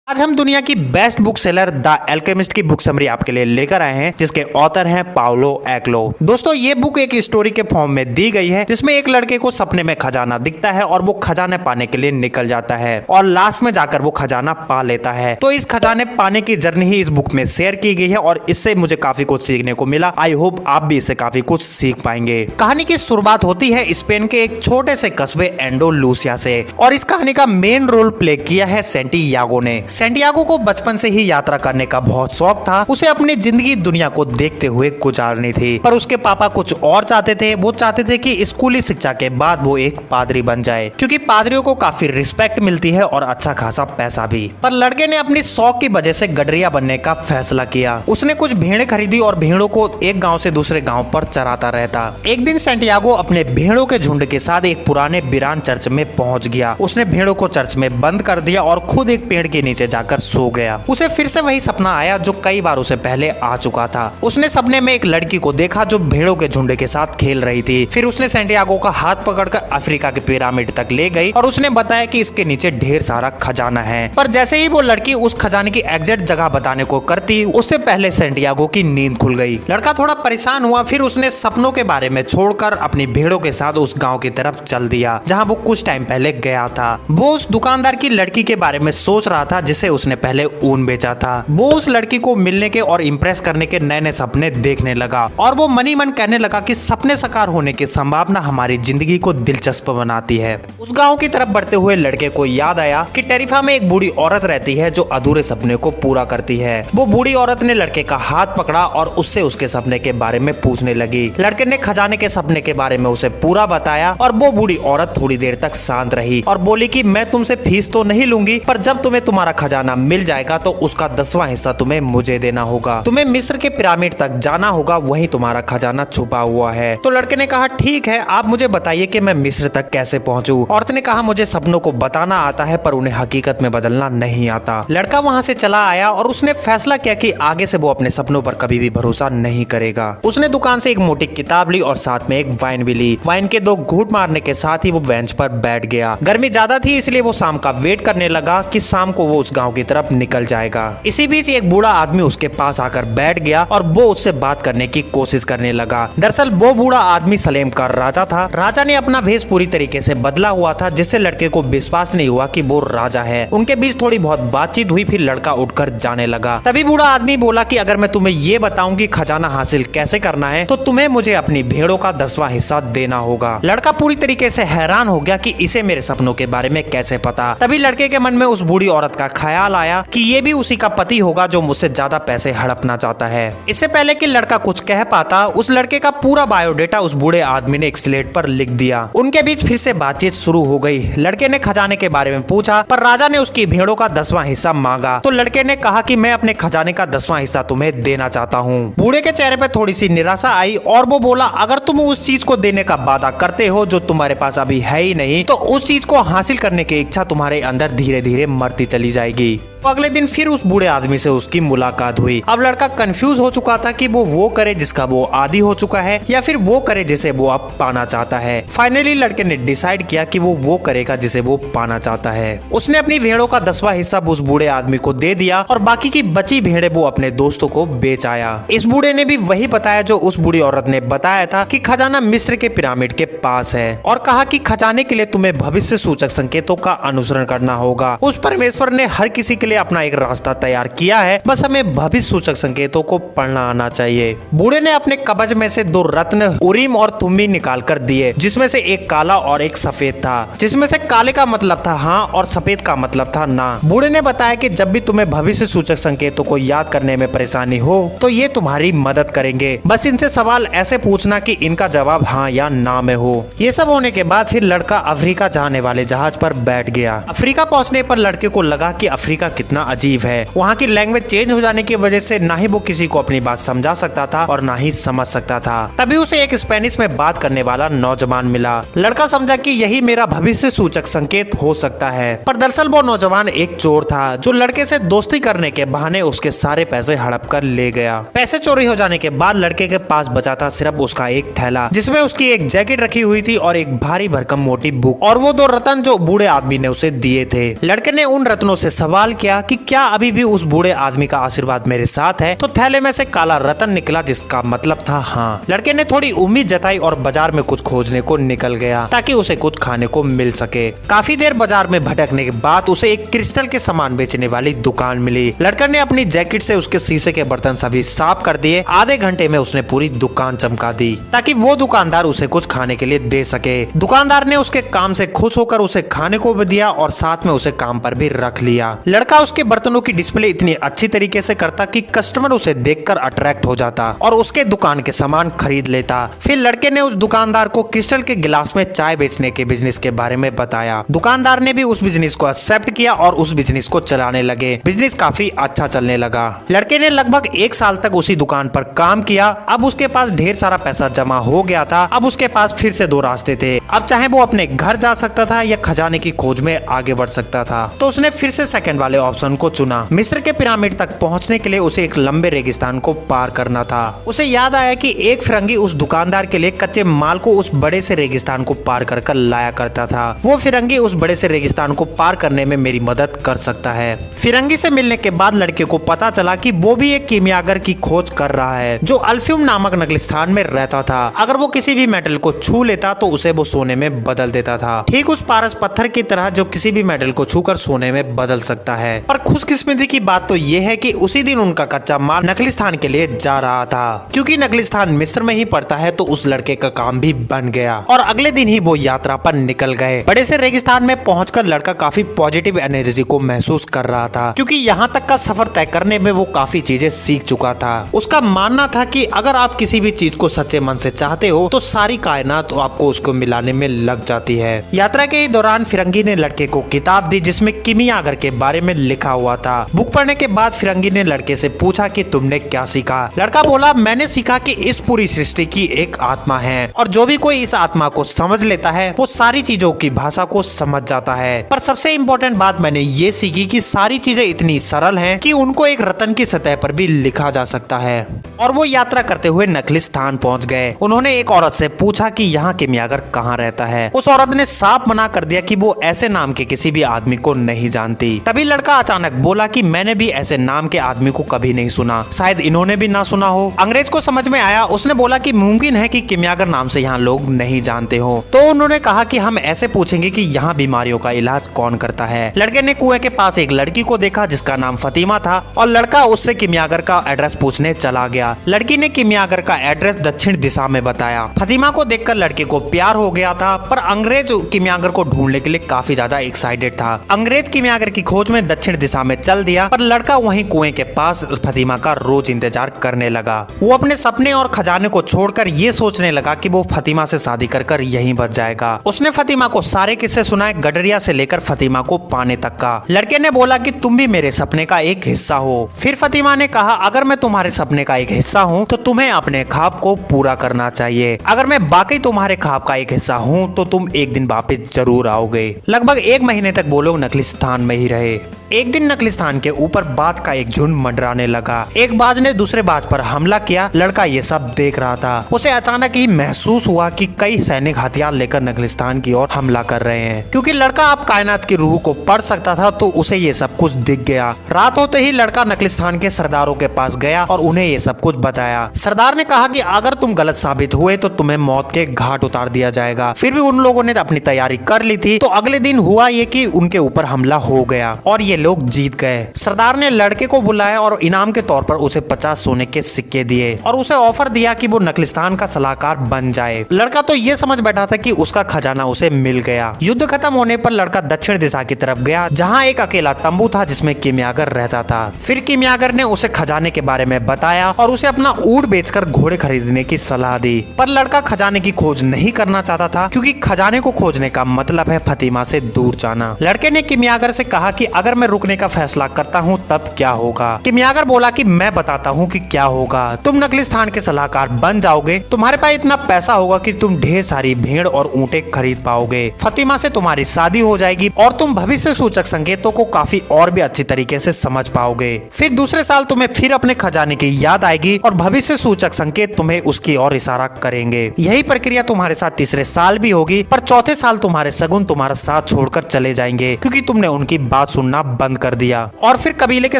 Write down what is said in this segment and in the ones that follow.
आज हम दुनिया की best book seller the alchemist की बुक समरी आपके लिए लेकर आए हैं, जिसके ऑथर हैं पाउलो एक्लो। दोस्तों, ये बुक एक स्टोरी के फॉर्म में दी गई है, जिसमें एक लड़के को सपने में खजाना दिखता है और वो खजाने पाने के लिए निकल जाता है और लास्ट में जाकर वो खजाना पा लेता है। तो इस खजाने पाने की जर्नी ही इस बुक में शेयर की गई है और इससे मुझे काफी कुछ सीखने को मिला। आई होप आप भी इससे काफी कुछ सीख पाएंगे। कहानी की शुरुआत होती है स्पेन के एक छोटे से कस्बे एंडोलूसिया से और इस कहानी का मेन रोल प्ले किया है सेंटियागो ने। सेंटियागो को बचपन से ही यात्रा करने का बहुत शौक था। उसे अपनी जिंदगी दुनिया को देखते हुए गुजारनी थी, पर उसके पापा कुछ और चाहते थे। वो चाहते थे कि स्कूली शिक्षा के बाद वो एक पादरी बन जाए, क्योंकि पादरियों को काफी रिस्पेक्ट मिलती है और अच्छा खासा पैसा भी। पर लड़के ने अपनी शौक की वजह से गडरिया बनने का फैसला किया। उसने कुछ भेड़ें खरीदी और भेड़ों को एक गाँव से दूसरे गाँव पर चराता रहता। एक दिन सेंटियागो अपने भेड़ों के झुंड के साथ एक पुराने वीरान चर्च में पहुंच गया। उसने भेड़ों को चर्च में बंद कर दिया और खुद एक पेड़ के नीचे जाकर सो गया। उसे फिर से वही सपना आया जो कई बार उसे पहले आ चुका था। उसने सपने में एक लड़की को देखा जो भेड़ों के झुंड के साथ खेल रही थी। फिर उसने सेंटियागो का हाथ पकड़कर अफ्रीका के पिरामिड तक ले गई और उसने बताया कि इसके नीचे ढेर सारा खजाना है। पर जैसे ही वो लड़की उस खजाने की एग्जैक्ट जगह बताने को करती, उससे पहले सेंटियागो की नींद खुल गई। लड़का थोड़ा परेशान हुआ। फिर उसने सपनों के बारे में छोड़कर अपनी भेड़ों के साथ उस गाँव की तरफ चल दिया जहाँ वो कुछ टाइम पहले गया था। वो उस दुकानदार की लड़की के बारे में सोच रहा था जिसे उसने पहले ऊन बेचा था। वो उस लड़की को मिलने के और इम्प्रेस करने के नए नए सपने देखने लगा और वो मनी मन कहने लगा कि सपने साकार होने की संभावना हमारी जिंदगी को दिलचस्प बनाती है। उस गांव की तरफ बढ़ते हुए लड़के को याद आया कि टेरिफा में एक बूढ़ी औरत रहती है जो अधूरे सपने को पूरा करती है। वो बूढ़ी औरत ने लड़के का हाथ पकड़ा और उससे उसके सपने के बारे में पूछने लगी। लड़के ने खजाने के सपने के बारे में उसे पूरा बताया और वो बूढ़ी औरत थोड़ी देर तक शांत रही और बोली कि मैं तुमसे फीस तो नहीं लूंगी, पर जब तुम्हें तुम्हारा खजाना मिल जाएगा तो उसका 10वां हिस्सा तुम्हें मुझे देना होगा। तुम्हें मिस्र के पिरामिड तक जाना होगा, वहीं तुम्हारा खजाना छुपा हुआ है। तो लड़के ने कहा, ठीक है, आप मुझे बताइए कि मैं मिस्र तक कैसे पहुंचूं। औरत ने कहा, मुझे सपनों को बताना आता है पर उन्हें हकीकत में बदलना नहीं आता। लड़का वहां से चला आया और उसने फैसला किया कि आगे से वो अपने सपनों पर कभी भी भरोसा नहीं करेगा। उसने दुकान से एक मोटी किताब ली और साथ में एक वाइन भी ली। वाइन के 2 घूंट मारने के साथ ही वो बेंच पर बैठ गया। गर्मी ज्यादा थी, इसलिए वो शाम का वेट करने लगा कि शाम को वो उस गाँव की तरफ निकल जाएगा। इसी बीच एक बूढ़ा आदमी उसके पास आकर बैठ गया और वो उससे बात करने की कोशिश करने लगा। दरअसल वो बूढ़ा आदमी सलेम का राजा था। राजा ने अपना भेष पूरी तरीके से बदला हुआ था, जिससे लड़के को विश्वास नहीं हुआ कि वो राजा है। उनके बीच थोड़ी बहुत बातचीत हुई, फिर लड़का उठकर जाने लगा। तभी बूढ़ा आदमी बोला कि अगर मैं तुम्हें ये बताऊं कि खजाना हासिल कैसे करना है तो तुम्हें मुझे अपनी भेड़ों का 10वां हिस्सा देना होगा। लड़का पूरी तरीके से हैरान हो गया कि इसे मेरे सपनों के बारे में कैसे पता। तभी लड़के के मन में उस बूढ़ी औरत का ख्याल आया कि ये भी उसी का पति होगा जो मुझसे ज्यादा पैसे हड़पना चाहता है। इससे पहले कि लड़का कुछ कह पाता, उस लड़के का पूरा बायोडेटा उस बूढ़े आदमी ने एक स्लेट पर लिख दिया। उनके बीच फिर से बातचीत शुरू हो गई। लड़के ने खजाने के बारे में पूछा, पर राजा ने उसकी भेड़ों का 10वां हिस्सा मांगा। तो लड़के ने कहा कि मैं अपने खजाने का 10वां हिस्सा तुम्हें देना चाहता हूँ। बूढ़े के चेहरे पर थोड़ी सी निराशा आई और वो बोला, अगर तुम उस चीज को देने का वादा करते हो जो तुम्हारे पास अभी है ही नहीं, तो उस चीज को हासिल करने की इच्छा तुम्हारे अंदर धीरे धीरे मरती चली जाएगी। तो अगले दिन फिर उस बूढ़े आदमी से उसकी मुलाकात हुई। अब लड़का कंफ्यूज हो चुका था कि वो करे जिसका वो आदी हो चुका है या फिर वो करे जिसे वो अब पाना चाहता है। फाइनली लड़के ने डिसाइड किया कि वो करेगा जिसे वो पाना चाहता है। उसने अपनी भेड़ों का 10वां हिस्सा उस बूढ़े आदमी को दे दिया और बाकी की बची भेड़ें वो अपने दोस्तों को बेच आया। इस बूढ़े ने भी वही बताया जो उस बूढ़ी औरत ने बताया था कि खजाना मिस्र के पिरामिड के पास है और कहा कि खजाने के लिए तुम्हें भविष्य सूचक संकेतों का अनुसरण करना होगा। उस परमेश्वर ने हर किसी के लिए अपना एक रास्ता तैयार किया है, बस हमें भविष्य सूचक संकेतों को पढ़ना आना चाहिए। बूढ़े ने अपने कवच में से 2 रत्न उरीम और तुम्बीम निकाल कर दिए, जिसमें से एक काला और एक सफेद था। जिसमें से काले का मतलब था हाँ और सफेद का मतलब था ना। बूढ़े ने बताया कि जब भी तुम्हें भविष्य सूचक संकेतों को याद करने में परेशानी हो तो ये तुम्हारी मदद करेंगे। बस इनसे सवाल ऐसे पूछना कि इनका जवाब हाँ या ना में हो। ये सब होने के बाद फिर लड़का अफ्रीका जाने वाले जहाज पर बैठ गया। अफ्रीका पहुंचने पर लड़के को लगा कि अफ्रीका कितना अजीब है। वहाँ की लैंग्वेज चेंज हो जाने की वजह से ना ही वो किसी को अपनी बात समझा सकता था और ना ही समझ सकता था। तभी उसे एक स्पेनिश में बात करने वाला नौजवान मिला। लड़का समझा कि यही मेरा भविष्य सूचक संकेत हो सकता है, पर दरअसल वो नौजवान एक चोर था जो लड़के से दोस्ती करने के बहाने उसके सारे पैसे हड़प कर ले गया। पैसे चोरी हो जाने के बाद लड़के के पास बचा था सिर्फ उसका एक थैला, जिसमें उसकी एक जैकेट रखी हुई थी और एक भारी भरकम मोटी बुक और वो 2 रत्न जो बूढ़े आदमी ने उसे दिए थे। लड़के ने उन रत्नों से सवाल किया किया कि क्या अभी भी उस बूढ़े आदमी का आशीर्वाद मेरे साथ है, तो थैले में से काला रतन निकला, जिसका मतलब था हाँ। लड़के ने थोड़ी उम्मीद जताई और बाजार में कुछ खोजने को निकल गया ताकि उसे कुछ खाने को मिल सके। काफी देर बाजार में भटकने के बाद उसे एक क्रिस्टल के सामान बेचने वाली दुकान मिली। लड़का ने अपनी जैकेट से उसके शीशे के बर्तन सभी साफ कर दिए। आधे घंटे में उसने पूरी दुकान चमका दी ताकि वो दुकानदार उसे कुछ खाने के लिए दे सके। दुकानदार ने उसके काम से खुश होकर उसे खाने को भी दिया और साथ में उसे काम पर भी रख लिया। लड़का उसके बर्तनों की डिस्प्ले इतनी अच्छी तरीके से करता कि कस्टमर उसे देखकर अट्रैक्ट हो जाता और उसके दुकान के सामान खरीद लेता। फिर लड़के ने उस दुकानदार को क्रिस्टल के गिलास में चाय बेचने के बिजनेस के बारे में बताया। दुकानदार ने भी उस बिजनेस को एक्सेप्ट किया और उस बिजनेस को चलाने लगे। बिजनेस काफी अच्छा चलने लगा। लड़के ने लगभग 1 साल तक उसी दुकान पर काम किया। अब उसके पास ढेर सारा पैसा जमा हो गया था। अब उसके पास फिर से 2 रास्ते थे। अब चाहे वो अपने घर जा सकता था या खजाने की खोज में आगे बढ़ सकता था। तो उसने फिर से सेकंड वाले ऑप्शन को चुना। मिस्र के पिरामिड तक पहुंचने के लिए उसे एक लंबे रेगिस्तान को पार करना था। उसे याद आया कि एक फिरंगी उस दुकानदार के लिए कच्चे माल को उस बड़े से रेगिस्तान को पार कर लाया करता था। वो फिरंगी उस बड़े से रेगिस्तान को पार करने में मेरी मदद कर सकता है। फिरंगी से मिलने के बाद लड़के को पता चला कि वो भी एक कीमियागर की खोज कर रहा है जो अल्फ्यूम नामक नगलिस्तान में रहता था। अगर वो किसी भी मेटल को छू लेता तो उसे वो सोने में बदल देता था, ठीक उस पारस पत्थर की तरह जो किसी भी मेटल को छूकर सोने में बदल सकता है। पर खुशकिस्मती की बात तो ये है कि उसी दिन उनका कच्चा माल नगलिस्तान के लिए जा रहा था। क्योंकि नगलिस्तान मिस्र में ही पड़ता है तो उस लड़के का काम भी बन गया और अगले दिन ही वो यात्रा पर निकल गए। बड़े से रेगिस्तान में पहुंचकर लड़का काफी पॉजिटिव एनर्जी को महसूस कर रहा था क्योंकि यहाँ तक का सफर तय करने में वो काफी चीजें सीख चुका था। उसका मानना था कि अगर आप किसी भी चीज को सच्चे मन से चाहते हो तो सारी कायनात आपको उसको मिलाने में लग जाती है। यात्रा के दौरान फिरंगी ने लड़के को किताब दी जिसमें कीमियागर के बारे में लिखा हुआ था। बुक पढ़ने के बाद फिरंगी ने लड़के से पूछा कि तुमने क्या सीखा। लड़का बोला, मैंने सीखा कि इस पूरी सृष्टि की एक आत्मा है और जो भी कोई इस आत्मा को समझ लेता है वो सारी चीजों की भाषा को समझ जाता है। पर सबसे इम्पोर्टेंट बात मैंने ये सीखी कि सारी चीजें इतनी सरल हैं कि उनको एक रतन की सतह पर भी लिखा जा सकता है। और वो यात्रा करते हुए नगलिस्तान पहुंच गए। उन्होंने एक औरत से पूछा कि यहाँ कीमियागर कहाँ रहता है। उस औरत ने साफ मना कर दिया कि वो ऐसे नाम के किसी भी आदमी को नहीं जानती। तभी लड़का अचानक बोला कि मैंने भी ऐसे नाम के आदमी को कभी नहीं सुना, शायद इन्होंने भी ना सुना हो। अंग्रेज को समझ में आया। उसने बोला कि मुमकिन है कि कीमियागर नाम से यहाँ लोग नहीं जानते हो। तो उन्होंने कहा कि हम ऐसे पूछेंगे कि यहाँ बीमारियों का इलाज कौन करता है। लड़के ने कुएं के पास एक लड़की को देखा जिसका नाम फतिमा था और लड़का उससे कीमियागर का एड्रेस पूछने चला गया। लड़की ने कीमियागर का एड्रेस दक्षिण दिशा में बताया। फतिमा को देखकर लड़के को प्यार हो गया था, पर अंग्रेज कीमियागर को ढूंढने के लिए काफी ज्यादा एक्साइटेड था। अंग्रेज कीमियागर की खोज में दक्षिण दिशा में चल दिया, पर लड़का वहीं कुएं के पास फतिमा का रोज इंतजार करने लगा। वो अपने सपने और खजाने को छोड़कर ये सोचने लगा कि वो फतिमा से शादी कर यहीं बच जाएगा। उसने फतिमा को सारे किस्से सुनाए, गडरिया से लेकर फतिमा को पाने तक का। लड़के ने बोला कि तुम भी मेरे सपने का एक हिस्सा हो। फिर फतिमा ने कहा, अगर मैं तुम्हारे सपने का एक हिस्सा हूँ तो तुम्हें अपने ख्वाब को पूरा करना चाहिए। अगर मैं बाकी तुम्हारे ख्वाब का एक हिस्सा हूँ तो तुम एक दिन वापस जरूर आओगे। लगभग 1 महीने तक वो लोग नगलिस्तान में ही रहे। एक दिन नगलिस्तान के ऊपर बाज का एक झुंड मंडराने लगा। एक बाज ने दूसरे बाज पर हमला किया। लड़का ये सब देख रहा था। उसे अचानक ही महसूस हुआ कि कई सैनिक हथियार लेकर नगलिस्तान की ओर हमला कर रहे हैं। क्योंकि लड़का अब कायनात की रूह को पढ़ सकता था तो उसे ये सब कुछ दिख गया। रात होते ही लड़का नगलिस्तान के सरदारों के पास गया और उन्हें ये सब कुछ बताया। सरदार ने कहा कि अगर तुम गलत साबित हुए तो तुम्हें मौत के घाट उतार दिया जाएगा। फिर भी उन लोगों ने अपनी तैयारी कर ली थी। तो अगले दिन हुआ ये कि उनके ऊपर हमला हो गया और ये लोग जीत गए। सरदार ने लड़के को बुलाया और इनाम के तौर पर उसे 50 सोने के सिक्के दिए और उसे ऑफर दिया कि वो नगलिस्तान का सलाहकार बन जाए। लड़का तो ये समझ बैठा था कि उसका खजाना उसे मिल गया। युद्ध खत्म होने पर लड़का दक्षिण दिशा की तरफ गया जहाँ एक अकेला तंबू था जिसमें कीमियागर रहता था। फिर कीमियागर ने उसे खजाने के बारे में बताया और उसे अपना ऊंट बेचकर घोड़े खरीदने की सलाह दी। पर लड़का खजाने की खोज नहीं करना चाहता था क्योंकि खजाने को खोजने का मतलब है फतिमा से दूर जाना। लड़के ने कीमियागर से कहा कि अगर मैं रुकने का फैसला करता हूँ तब क्या होगा। कीमियागर बोला कि मैं बताता हूँ कि क्या होगा। तुम नगलिस्तान के सलाहकार बन जाओगे। तुम्हारे पास इतना पैसा होगा कि तुम ढेर सारी भेड़ और ऊँटे खरीद पाओगे। फतिमा से तुम्हारी शादी हो जाएगी और तुम भविष्य सूचक संकेतों को काफी और भी अच्छी तरीके से समझ पाओगे। फिर दूसरे साल तुम्हें फिर अपने खजाने की याद आएगी और भविष्य सूचक संकेत तुम्हें उसकी ओर इशारा करेंगे। यही प्रक्रिया तुम्हारे साथ तीसरे साल भी होगी, पर चौथे साल तुम्हारे सगुन तुम्हारा साथ छोड़कर चले जाएंगे क्योंकि तुमने उनकी बात सुनना बंद कर दिया और फिर कबीले के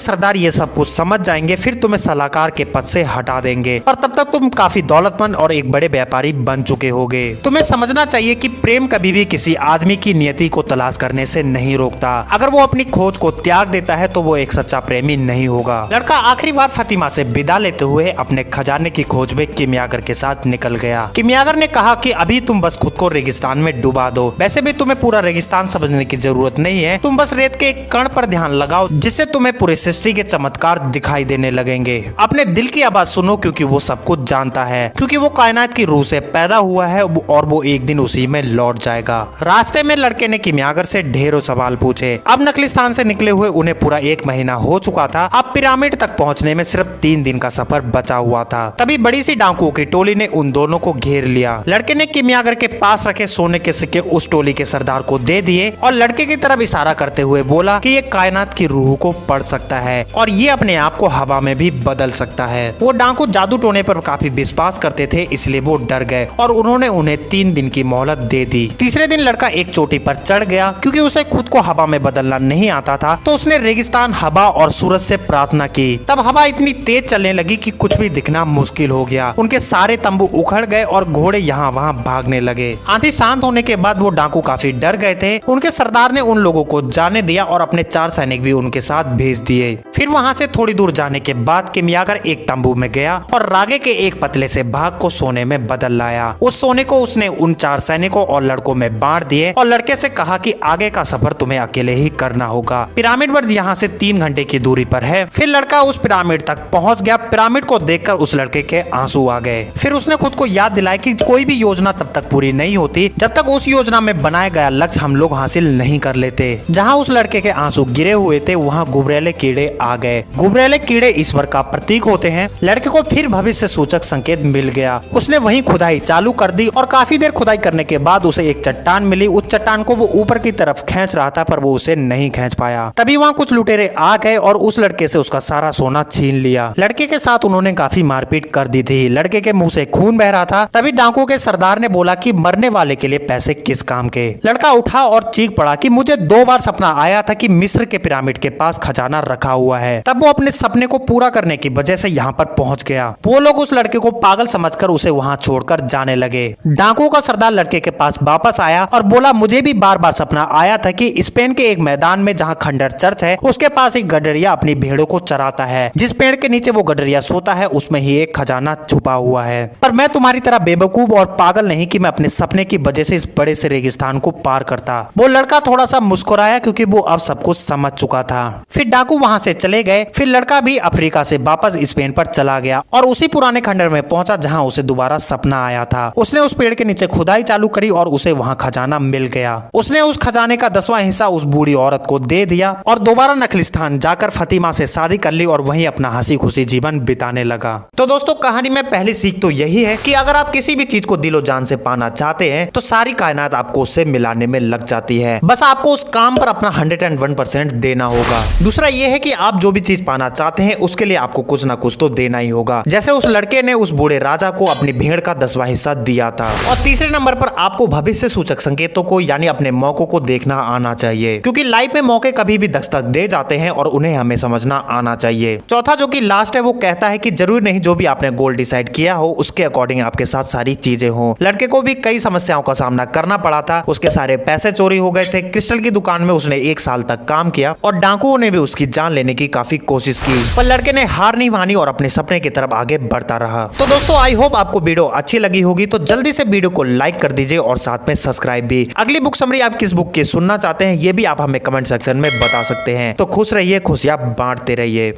सरदार ये सब कुछ समझ जाएंगे, फिर तुम्हें सलाहकार के पद से हटा देंगे और तब तक तुम काफी दौलतमंद और एक बड़े व्यापारी बन चुके होगे। तुम्हें समझना चाहिए कि प्रेम कभी भी किसी आदमी की नियति को तलाश करने से नहीं रोकता। अगर वो अपनी खोज को त्याग देता है तो वो एक सच्चा प्रेमी नहीं होगा। लड़का आखिरी बार फातिमा से विदा लेते हुए अपने खजाने की खोज में किमियागर के साथ निकल गया। किमियागर ने कहा कि अभी तुम बस खुद को रेगिस्तान में डुबा दो। वैसे भी तुम्हें पूरा रेगिस्तान समझने की जरूरत नहीं है, तुम बस रेत के एक कण पर ध्यान लगाओ जिससे तुम्हें पूरी सृष्टि के चमत्कार दिखाई देने लगेंगे। अपने दिल की आवाज सुनो क्योंकि वो सब कुछ जानता है, क्योंकि वो कायनात की रूह से पैदा हुआ है और वो एक दिन उसी में लौट जाएगा। रास्ते में लड़के ने किमियागर से ढेरों सवाल पूछे। अब नकलिस्तान से निकले हुए उन्हें पूरा 1 महीना हो चुका था। अब पिरामिड तक पहुंचने में सिर्फ 3 दिन का सफर बचा हुआ था। तभी बड़ी सी डाकुओं की टोली ने उन दोनों को घेर लिया। लड़के ने किमियागर के पास रखे सोने के सिक्के उस टोली के सरदार को दे दिए और लड़के की तरफ इशारा करते हुए बोला कि ये कायनात की रूह को पढ़ सकता है और ये अपने आप को हवा में भी बदल सकता है। वो डाकू जादू टोने पर काफी विश्वास करते थे, इसलिए वो डर गए और उन्होंने उन्हें 3 दिन की मोहलत दे दी। तीसरे दिन लड़का एक चोटी पर चढ़ गया। क्योंकि उसे खुद को हवा में बदलना नहीं आता था तो उसने रेगिस्तान, हवा और सूरज से प्रार्थना की। तब हवा इतनी तेज चलने लगी कि कुछ भी दिखना मुश्किल हो गया। उनके सारे तंबू उखड़ गए और घोड़े यहाँ वहाँ भागने लगे। आंधी शांत होने के बाद वो डाकू काफी डर गए थे। उनके सरदार ने उन लोगों को जाने दिया और अपने 4 सैनिक भी उनके साथ भेज दिए। फिर वहाँ से थोड़ी दूर जाने के बाद किमियागर एक तंबू में गया और रागे के एक पतले से भाग को सोने में बदल लाया। उस सोने को उसने उन 4 सैनिकों और लड़कों में बांट दिए और लड़के से कहा कि आगे का सफर तुम्हें अकेले ही करना होगा। पिरामिड पर यहाँ से 3 घंटे की दूरी पर है। फिर लड़का उस पिरामिड तक पहुँच गया। पिरामिड को देखकर उस लड़के के आंसू आ गए। फिर उसने खुद को याद दिलाया कि कोई भी योजना तब तक पूरी नहीं होती जब तक उस योजना में बनाया गया लक्ष्य हम लोग हासिल नहीं कर लेते। जहाँ उस लड़के के आंसू गिरे हुए थे वहाँ गुबरेले कीड़े आ गए। गुबरेले कीड़े ईश्वर का प्रतीक होते हैं। लड़के को फिर भविष्य सूचक संकेत मिल गया। उसने वहीं खुदाई चालू कर दी और काफी देर खुदाई करने के बाद उसे एक चट्टान मिली। उस चट्टान को वो ऊपर की तरफ खींच रहा था पर वो उसे नहीं खींच पाया। तभी वहाँ कुछ लुटेरे आ गए और उस लड़के से उसका सारा सोना छीन लिया। लड़के के साथ उन्होंने काफी मारपीट कर दी थी। लड़के के मुंह से खून बह रहा था। तभी डाकुओं के सरदार ने बोला कि मरने वाले के लिए पैसे किस काम के। लड़का उठा और चीख पड़ा कि मुझे 2 बार सपना आया था कि मिस्र के पिरामिड के पास खजाना रखा हुआ है। तब वो अपने सपने को पूरा करने की वजह से यहाँ पर पहुँच गया। वो लोग उस लड़के को पागल समझकर उसे वहाँ छोड़कर जाने लगे। डाकुओं का सरदार लड़के के पास वापस आया और बोला मुझे भी बार बार सपना आया था कि स्पेन के एक मैदान में जहाँ खंडर चर्च है उसके पास एक गडरिया अपनी भेड़ों को चराता है। जिस पेड़ के नीचे वो गडरिया सोता है उसमें ही एक खजाना छुपा हुआ है। पर मैं तुम्हारी तरह बेवकूफ और पागल नहीं कि मैं अपने सपने की वजह से इस बड़े से रेगिस्तान को पार करता। वो लड़का थोड़ा सा मुस्कुराया क्योंकि वो अब सब कुछ समझ चुका था। फिर डाकू वहाँ से चले गए। फिर लड़का भी अफ्रीका से वापस स्पेन पर चला गया और उसी पुराने खंडर में पहुंचा जहाँ उसे दोबारा सपना आया था। उसने उस पेड़ के नीचे खुदाई चालू करी और उसे वहाँ खजाना मिल गया। उसने उस खजाने का 10वां हिस्सा उस बूढ़ी औरत को दे दिया और दोबारा नखलिस्तान जाकर फातिमा से शादी कर ली और वहीं अपना हंसी खुशी जीवन बिताने लगा। तो दोस्तों कहानी में पहली सीख तो यही है कि अगर आप किसी भी चीज को दिलो जान से पाना चाहते हैं तो सारी कायनात आपको उससे मिलाने में लग जाती है। बस आपको उस काम पर अपना 101% देना होगा। दूसरा ये है कि आप जो भी चीज पाना चाहते हैं उसके लिए आपको कुछ ना कुछ तो देना ही होगा। जैसे उस लड़के ने उस बूढ़े राजा को अपनी भेड़ का 10वां हिस्सा दिया था। और तीसरे नंबर पर आपको भविष्य सूचक संकेतों को यानी अपने मौकों को देखना आना चाहिए, क्योंकि लाइफ में मौके कभी भी दस्तक दे जाते हैं और उन्हें हमें समझना आना चाहिए। चौथा जो कि लास्ट है वो कहता है कि जरूरी नहीं जो भी आपने गोल डिसाइड किया हो उसके अकॉर्डिंग आपके साथ सारी चीजें हो। लड़के को भी कई समस्याओं का सामना करना पड़ा था। उसके सारे पैसे चोरी हो गए थे। क्रिस्टल की दुकान में उसने 1 साल तक काम किया और डाकुओं ने भी उसकी जान लेने की काफी कोशिश की, पर लड़के ने हार नहीं मानी और अपने सपने की तरफ आगे बढ़ता रहा। तो दोस्तों आई होप आपको वीडियो अच्छी लगी होगी, तो जल्दी से वीडियो को लाइक कर दीजिए और साथ में सब्सक्राइब भी। अगली बुक समरी आप किस बुक की सुनना चाहते हैं ये भी आप हमें कमेंट सेक्शन में बता सकते हैं। तो खुश रहिए, खुशियां बांटते रहिए।